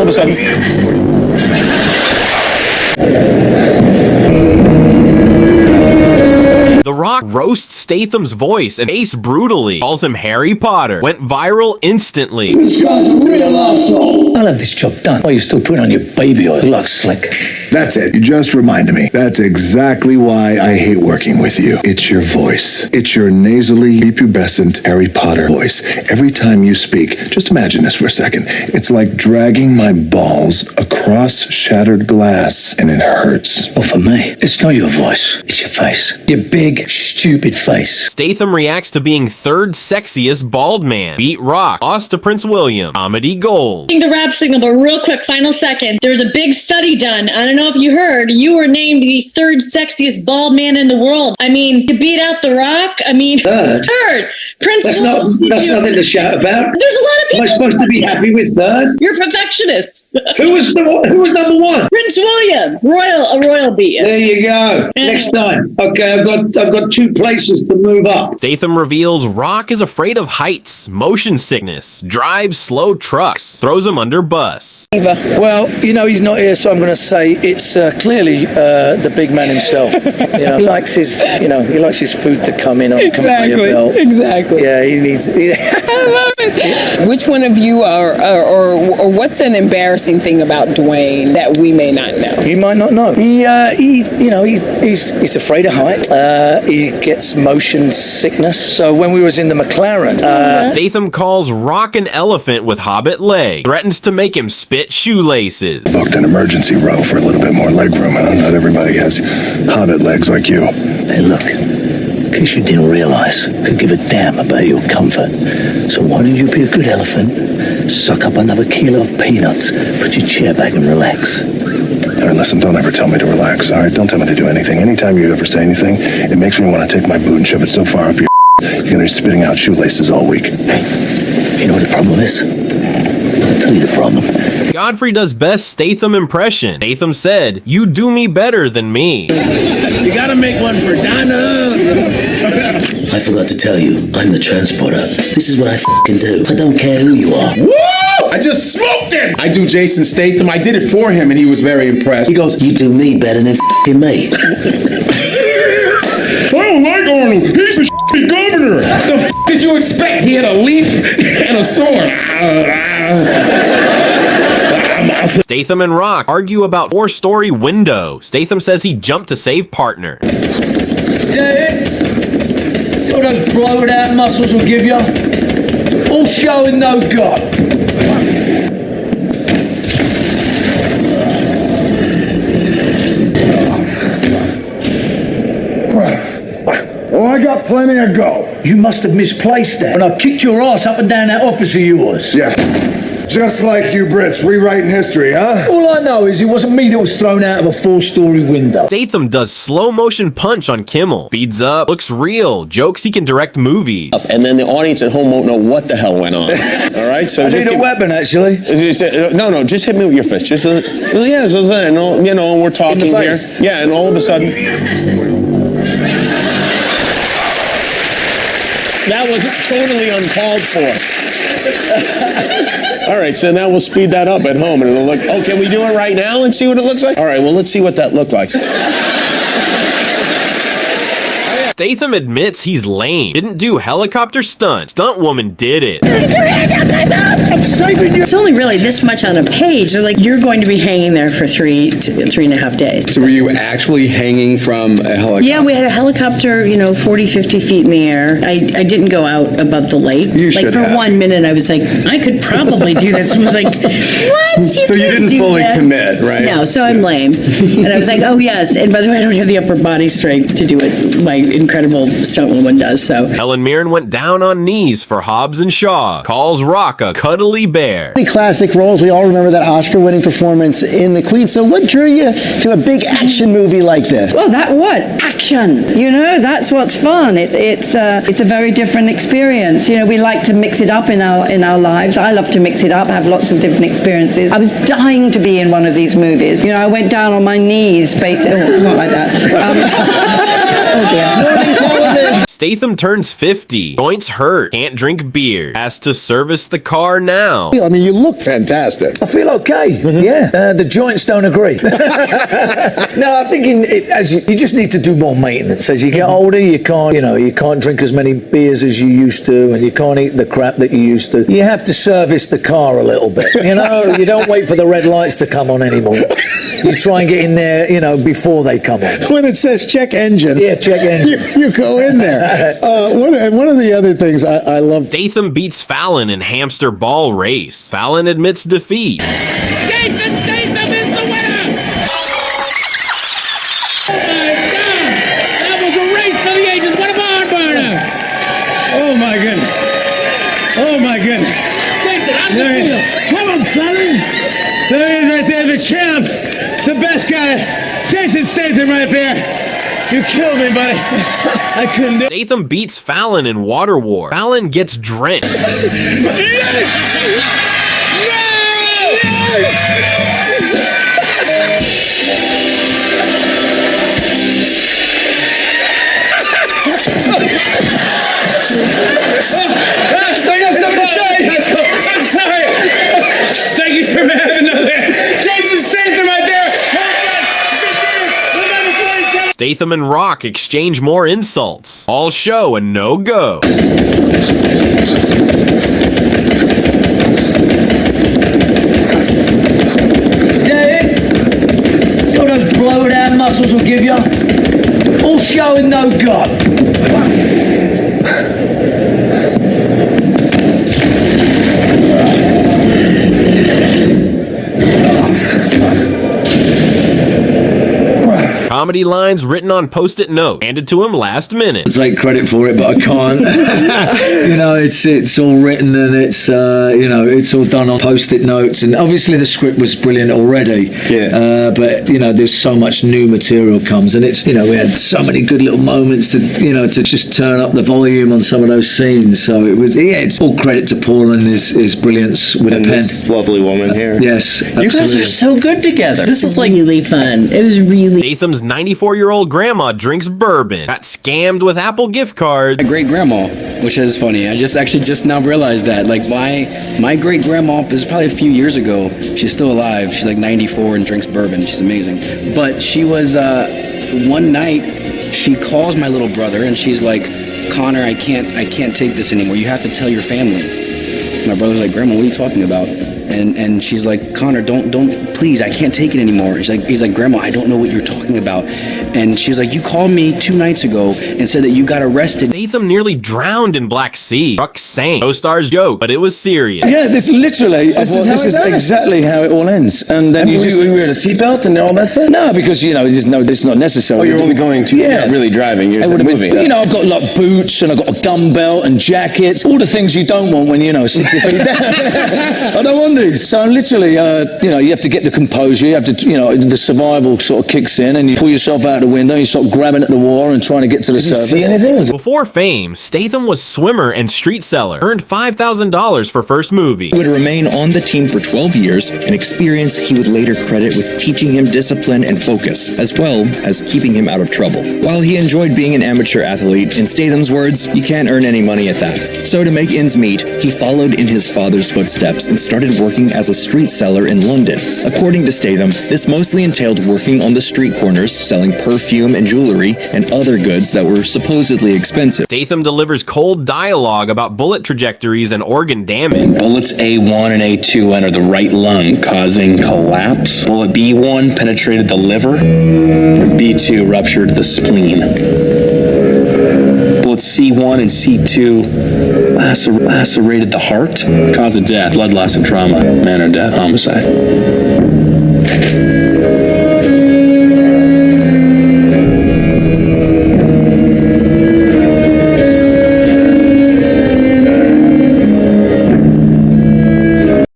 of a sudden... The Rock roasts Statham's voice and Ace brutally, calls him Harry Potter, went viral instantly. This guy's a real asshole. I'll have this job done while you're still putting on your baby oil. You look slick. That's it. You just reminded me. That's exactly why I hate working with you. It's your voice. It's your nasally, prepubescent Harry Potter voice. Every time you speak, just imagine this for a second. It's like dragging my balls across shattered glass, and it hurts. Well, for me, it's not your voice. It's your face. Your big, stupid face. Statham reacts to being third sexiest bald man. Beat Rock. Lost to Prince William. Comedy gold. The rap signal, but real quick, final second. There was a big study done. I don't know if you heard. You were named the third sexiest bald man in the world. I mean, you beat out TheRock. I mean, third. Prince That's William. that's nothing to shout about. There's a lot of people. Am I supposed to be happy with third? You're a perfectionist. Who was number one? Prince William. A royal beat. There you go. Next time. Okay, I've got 2 places to move up. Statham reveals Rock is afraid of heights, motion sickness, drives slow trucks, throws him under bus. Well, you know, he's not here, so I'm going to say it's clearly the big man himself. You know, he likes his food to come in on conveyor belt. Exactly. Yeah, he needs. I love it. Which one of you or what's an embarrassing thing about Dwayne that we may not know? He might not know. He's afraid of height. He gets motion sickness. So when we was in the McLaren, Statham calls Rock an elephant with hobbit leg, threatens to make him spit shoelaces. Booked an emergency row for a little bit more leg room, huh? Not everybody has hobbit legs like you. hey, look. In case you didn't realize, I could give a damn about your comfort. So why don't you be a good elephant, suck up another kilo of peanuts, put your chair back and relax. All right, listen, don't ever tell me to relax, all right? Don't tell me to do anything. Anytime you ever say anything, it makes me want to take my boot and shove it so far up your you're going to be spitting out shoelaces all week. Hey, you know what the problem is? I'll tell you the problem. Godfrey does best Statham impression. Statham said, "You do me better than me." You gotta make one for Donna. I forgot to tell you, I'm the transporter. This is what I f***ing do. I don't care who you are. Woo! I just smoked him! I do Jason Statham. I did it for him and he was very impressed. He goes, you do me better than f***ing me. I don't like Arnold. He's a shitty governor. The f*** did you expect? He had a leaf and a sword. Statham and Rock argue about 4-story window. Statham says he jumped to save partner. Is that it? See what those bloated out muscles will give you? All show and no go. Oh, I got plenty of go. You must have misplaced that when I kicked your ass up and down that office of yours. Yeah. Just like you Brits rewriting history, huh? All I know is it wasn't me that was thrown out of a 4-story window. Statham does slow motion punch on Kimmel. Speeds up, looks real, jokes he can direct movies. And then the audience at home won't know what the hell went on. All right, so I need a weapon, actually. No, just hit me with your fist. Just yeah, so you know, we're talking here. Yeah, and all of a sudden, that was totally uncalled for. All right, so now we'll speed that up at home, and it'll look. Oh, can we do it right now and see what it looks like? All right, well, let's see what that looked like. Statham admits he's lame. Didn't do helicopter stunt. Stunt woman did it. I'm saving you. It's only really this much on a page. They're like, you're going to be hanging there for 3.5 days. So were you actually hanging from a helicopter? Yeah, we had a helicopter, 40, 50 feet in the air. I didn't go out above the lake. You should for have. 1 minute, I was like, I could probably do that. Someone's like, what? So you didn't fully commit, right? No, so I'm lame. And I was like, oh, yes. And by the way, I don't have the upper body strength to do it. My incredible stunt woman does, so. Helen Mirren went down on knees for HobbsAndShaw. Calls Rock a cuddly bear. Classic roles. We all remember that Oscar-winning performance in The Queen. So what drew you to a big action movie like this? Well, action. That's what's fun. It's a very different experience. We like to mix it up in our lives. I love to mix it up, have lots of different experiences. I was dying to be in one of these movies. I went down on my knees, basically. Oh, not like that. Oh dear. Statham turns 50. Joints hurt. Can't drink beer. Has to service the car now. I mean, you look fantastic. I feel okay. Yeah, the joints don't agree. No, I think you just need to do more maintenance. As you get older, you can't drink as many beers as you used to, and you can't eat the crap that you used to. You have to service the car a little bit. You don't wait for the red lights to come on anymore. You try and get in there, before they come on. When it says check engine, yeah, check engine. you go in there. One of the other things I love. Statham beats Fallon in hamster ball race. Fallon admits defeat. Jason Statham is the winner! Oh my God! That was a race for the ages. What a barn burner! Oh my goodness! Oh my goodness! Jason, how's it feel? Come on, Fallon! There he is right there, the champ, the best guy, Jason Statham right there. You killed me, buddy. I couldn't do it. Statham beats Fallon in Water War. Fallon gets drenched. I have something to say. Let's go. I'm sorry. Thank you for having another Jason Statham right there. Statham and Rock exchange more insults. All show and no go. See what those blow-down muscles will give you? All show and no go. Comedy lines written on post-it note, handed to him last minute. I take credit for it, but I can't. It's all written and it's all done on post-it notes. And obviously the script was brilliant already. Yeah. But there's so much new material comes, and it's we had so many good little moments to just turn up the volume on some of those scenes. So it's all credit to Paul and his brilliance with a pen. This lovely woman here. Yes, You guys are so good together. This is like really fun. It was really. Statham's 94-year-old grandma drinks bourbon. Got scammed with Apple gift cards. My great grandma, which is funny. I just now realized that. Like my great grandma is probably a few years ago. She's still alive. She's like 94 and drinks bourbon. She's amazing. But she was one night she calls my little brother and she's like, Connor, I can't take this anymore. You have to tell your family. My brother's like, Grandma, what are you talking about? And she's like, Connor, don't, please, I can't take it anymore. He's like, Grandma, I don't know what you're talking about. And she's like, you called me 2 nights ago and said that you got arrested. Statham nearly drowned in Black Sea. Rock sank. Co-stars joke, but it was serious. Yeah, this literally. This is exactly how it all ends. And then you wear a seatbelt and all that stuff. No, because it's not necessary. Oh, you're only going to. You're not really driving. You're just moving. I've got like boots and I've got a gun belt and jackets. All the things you don't want when 60 feet down. I don't want these. So literally, you have to get the composure. You have to, the survival sort of kicks in, and you pull yourself out the window. You start grabbing at the water and trying to get to the surface. See anything? Before fame, Statham was swimmer and street seller. Earned $5,000 for first movie. He would remain on the team for 12 years, an experience he would later credit with teaching him discipline and focus, as well as keeping him out of trouble. While he enjoyed being an amateur athlete, in Statham's words, you can't earn any money at that. So to make ends meet, he followed in his father's footsteps and started working as a street seller in London. According to Statham, this mostly entailed working on the street corners, selling perfume and jewelry, and other goods that were supposedly expensive. Statham delivers cold dialogue about bullet trajectories and organ damage. Bullets A1 and A2 entered the right lung, causing collapse. Bullet B1 penetrated the liver, and B2 ruptured the spleen. Bullets C1 and C2 lacerated the heart, cause of death, blood loss and trauma, manner of death, homicide.